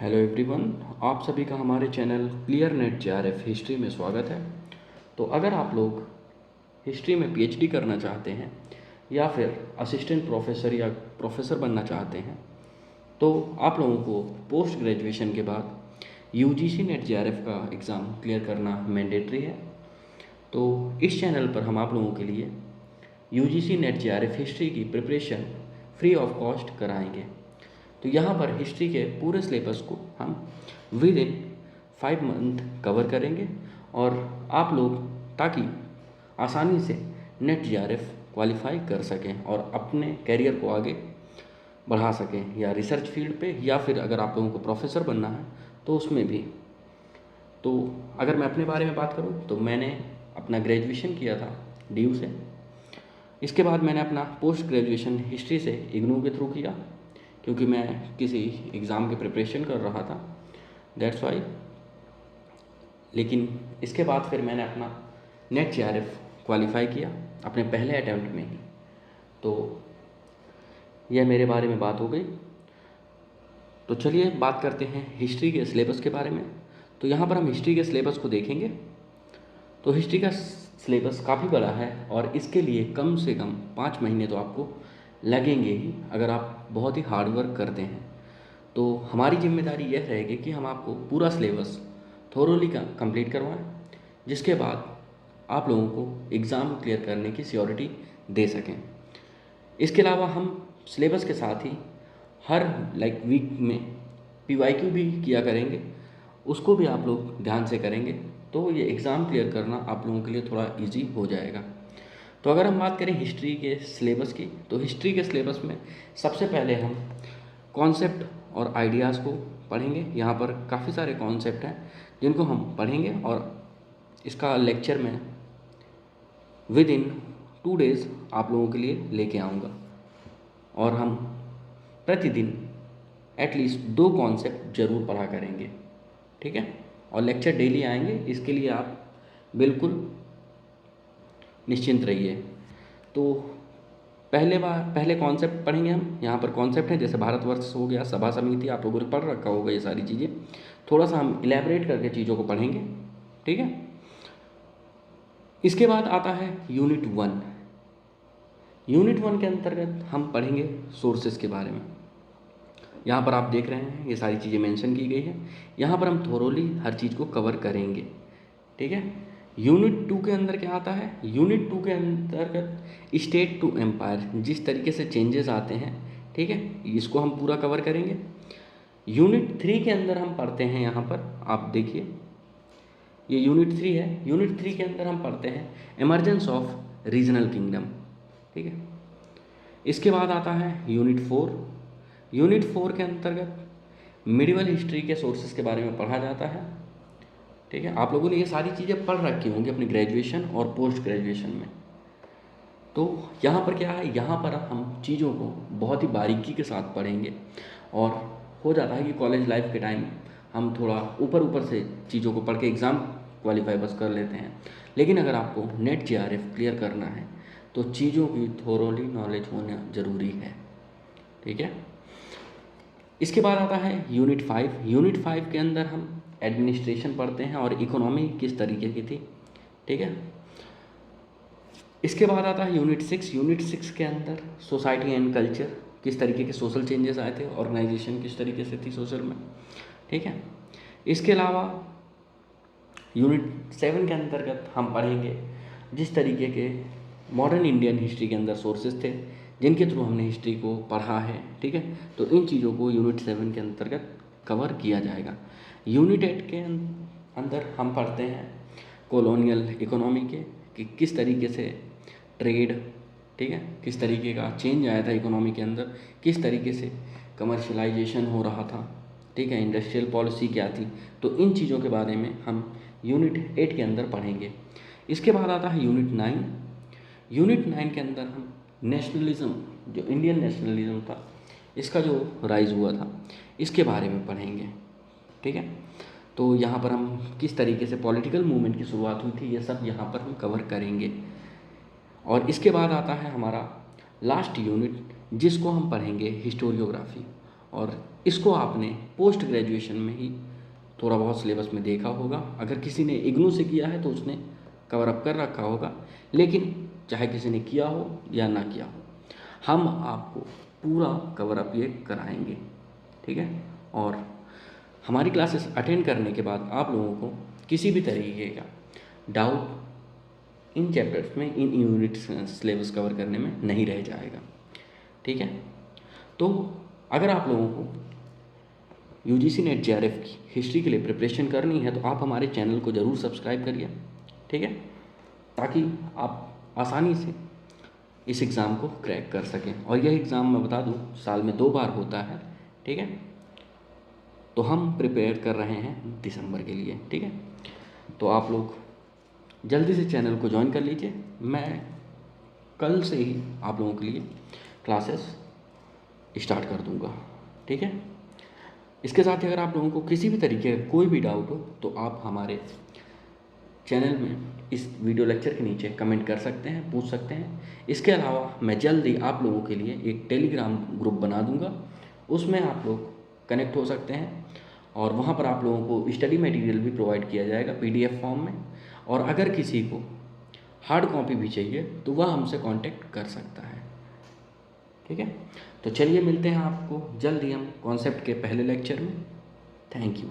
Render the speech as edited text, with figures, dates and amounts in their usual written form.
Hello everyone, आप सभी का हमारे channel clear net JRF history में स्वागत है। तो अगर आप लोग हिस्ट्री में पीएचडी करना चाहते हैं या फिर असिस्टेंट प्रोफेसर या प्रोफेसर बनना चाहते हैं तो आप लोगों को पोस्ट ग्रेजुएशन के बाद यूजीसी नेट जेआरएफ का एग्ज़ाम क्लियर करना मैंडेटरी है। तो इस चैनल पर हम आप लोगों के लिए यूजीसी नेट जेआरएफ हिस्ट्री की प्रिपरेशन फ्री ऑफ कॉस्ट कराएंगे। तो यहाँ पर हिस्ट्री के पूरे सिलेबस को हम विद इन 5 मंथ कवर करेंगे और आप लोग ताकि आसानी से नेट जेआरएफ क्वालिफाई कर सकें और अपने कैरियर को आगे बढ़ा सकें, या रिसर्च फील्ड पे या फिर अगर आप लोगों को प्रोफेसर बनना है तो उसमें भी। तो अगर मैं अपने बारे में बात करूं तो मैंने अपना ग्रेजुएशन किया था डीयू से। इसके बाद मैंने अपना पोस्ट ग्रेजुएशन हिस्ट्री से इग्नू के थ्रू किया, क्योंकि मैं किसी एग्ज़ाम की प्रिपरेशन कर रहा था, दैट्स वाई। लेकिन इसके बाद फिर मैंने अपना नेट जेआरएफ क्वालिफाई किया अपने पहले अटैम्प्ट में ही। तो यह मेरे बारे में बात हो गई। तो चलिए बात करते हैं हिस्ट्री के सिलेबस के बारे में। तो यहाँ पर हम हिस्ट्री के सिलेबस को देखेंगे। तो हिस्ट्री का सिलेबस काफ़ी बड़ा है और इसके लिए कम से कम 5 महीने तो आपको लगेंगे ही अगर आप बहुत ही हार्ड वर्क करते हैं। तो हमारी जिम्मेदारी यह रहेगी कि हम आपको पूरा सिलेबस थोरोली कंप्लीट करवाएं, जिसके बाद आप लोगों को एग्ज़ाम क्लियर करने की सियोरिटी दे सकें। इसके अलावा हम सिलेबस के साथ ही हर वीक में पीवाईक्यू भी किया करेंगे, उसको भी आप लोग ध्यान से करेंगे तो ये एग्ज़ाम क्लियर करना आप लोगों के लिए थोड़ा इजी हो जाएगा। तो अगर हम बात करें हिस्ट्री के सिलेबस की, तो हिस्ट्री के सिलेबस में सबसे पहले हम कॉन्सेप्ट और आइडियाज़ को पढ़ेंगे। यहाँ पर काफ़ी सारे कॉन्सेप्ट हैं जिनको हम पढ़ेंगे और इसका लेक्चर मैं विद इन 2 डेज़ आप लोगों के लिए लेके आऊँगा और हम प्रतिदिन एटलीस्ट 2 कॉन्सेप्ट ज़रूर पढ़ा करेंगे, ठीक है। और लेक्चर डेली आएंगे, इसके लिए आप बिल्कुल निश्चिंत रहिए। तो पहले कॉन्सेप्ट पढ़ेंगे हम। यहाँ पर कॉन्सेप्ट है जैसे भारतवर्ष हो गया, सभा समिति, आप लोगों ने पढ़ रखा होगा ये सारी चीज़ें। थोड़ा सा हम इलेबरेट करके चीज़ों को पढ़ेंगे, ठीक है। इसके बाद आता है यूनिट 1। यूनिट 1 के अंतर्गत हम पढ़ेंगे सोर्सेज के बारे में। यहाँ पर आप देख रहे हैं ये सारी चीज़ें मेंशन की गई है। यहाँ पर हम थोरोली हर चीज़ को कवर करेंगे, ठीक है। यूनिट 2 के अंदर क्या आता है? यूनिट 2 के अंतर्गत स्टेट टू एम्पायर, जिस तरीके से चेंजेस आते हैं, ठीक है, इसको हम पूरा कवर करेंगे। यूनिट 3 के अंदर हम पढ़ते हैं, यहाँ पर आप देखिए ये यूनिट 3 है। यूनिट 3 के अंदर हम पढ़ते हैं इमर्जेंस ऑफ रीजनल किंगडम, ठीक है। इसके बाद आता है यूनिट 4। यूनिट 4 के अंतर्गत मिडिवल हिस्ट्री के सोर्सेज के बारे में पढ़ा जाता है, ठीक है। आप लोगों ने ये सारी चीज़ें पढ़ रखी होंगी अपनी ग्रेजुएशन और पोस्ट ग्रेजुएशन में। तो यहाँ पर क्या है, यहाँ पर हम चीज़ों को बहुत ही बारीकी के साथ पढ़ेंगे और हो जाता है कि कॉलेज लाइफ के टाइम हम थोड़ा ऊपर से चीज़ों को पढ़ के एग्ज़ाम क्वालिफाई बस कर लेते हैं। लेकिन अगर आपको नेट जेआरएफ क्लियर करना है तो चीज़ों की थोरोली नॉलेज होना ज़रूरी है, ठीक है। इसके बाद आता है यूनिट 5। यूनिट 5 के अंदर हम एडमिनिस्ट्रेशन पढ़ते हैं और इकोनॉमी किस तरीके की थी, ठीक है। इसके बाद आता है यूनिट 6। यूनिट 6 के अंदर सोसाइटी एंड कल्चर, किस तरीके के सोशल चेंजेस आए थे, ऑर्गेनाइजेशन किस तरीके से थी सोशल में, ठीक है। इसके अलावा यूनिट 7 के अंतर्गत हम पढ़ेंगे जिस तरीके के मॉडर्न इंडियन हिस्ट्री के अंदर सोर्सेज थे जिनके थ्रू हमने हिस्ट्री को पढ़ा है, ठीक है। तो इन चीज़ों को यूनिट 7 के अंतर्गत कवर किया जाएगा। यूनिट 8 के अंदर हम पढ़ते हैं कॉलोनियल इकोनॉमी के, कि किस तरीके से ट्रेड, ठीक है, किस तरीके का चेंज आया था इकोनॉमी के अंदर, किस तरीके से कमर्शलाइजेशन हो रहा था, ठीक है, इंडस्ट्रियल पॉलिसी क्या थी। तो इन चीज़ों के बारे में हम यूनिट 8 के अंदर पढ़ेंगे। इसके बाद आता है यूनिट 9। यूनिट 9 के अंदर हम नेशनलिज्म, जो इंडियन नेशनलिज्म था, इसका जो राइज हुआ था, इसके बारे में पढ़ेंगे, ठीक है। तो यहाँ पर हम किस तरीके से पॉलिटिकल मूवमेंट की शुरुआत हुई थी, ये सब यहाँ पर हम कवर करेंगे। और इसके बाद आता है हमारा लास्ट यूनिट, जिसको हम पढ़ेंगे हिस्टोरियोग्राफी। और इसको आपने पोस्ट ग्रेजुएशन में ही थोड़ा बहुत सिलेबस में देखा होगा। अगर किसी ने इग्नू से किया है तो उसने कवर अप कर रखा होगा, लेकिन चाहे किसी ने किया हो या ना किया हो, हम आपको पूरा कवर अप ये कराएंगे, ठीक है। और हमारी क्लासेस अटेंड करने के बाद आप लोगों को किसी भी तरीके का डाउट इन चैप्टर्स में, इन यूनिट सिलेबस कवर करने में नहीं रह जाएगा, ठीक है। तो अगर आप लोगों को UGC नेट JRF की हिस्ट्री के लिए प्रिपरेशन करनी है तो आप हमारे चैनल को ज़रूर सब्सक्राइब करिए, ठीक है, ताकि आप आसानी से इस एग्ज़ाम को क्रैक कर सकें। और यह एग्ज़ाम मैं बता दूं साल में 2 बार होता है, ठीक है। तो हम प्रिपेयर कर रहे हैं दिसंबर के लिए, ठीक है। तो आप लोग जल्दी से चैनल को ज्वाइन कर लीजिए। मैं कल से ही आप लोगों के लिए क्लासेस स्टार्ट कर दूंगा, ठीक है। इसके साथ ही अगर आप लोगों को किसी भी तरीके का कोई भी डाउट हो तो आप हमारे चैनल में इस वीडियो लेक्चर के नीचे कमेंट कर सकते हैं, पूछ सकते हैं। इसके अलावा मैं जल्द ही आप लोगों के लिए एक टेलीग्राम ग्रुप बना दूंगा, उसमें आप लोग कनेक्ट हो सकते हैं और वहाँ पर आप लोगों को स्टडी मटेरियल भी प्रोवाइड किया जाएगा PDF फॉर्म में। और अगर किसी को हार्ड कॉपी भी चाहिए तो वह हमसे कांटेक्ट कर सकता है, ठीक है। तो चलिए मिलते हैं आपको जल्द ही हम कॉन्सेप्ट के पहले लेक्चर में। Thank you.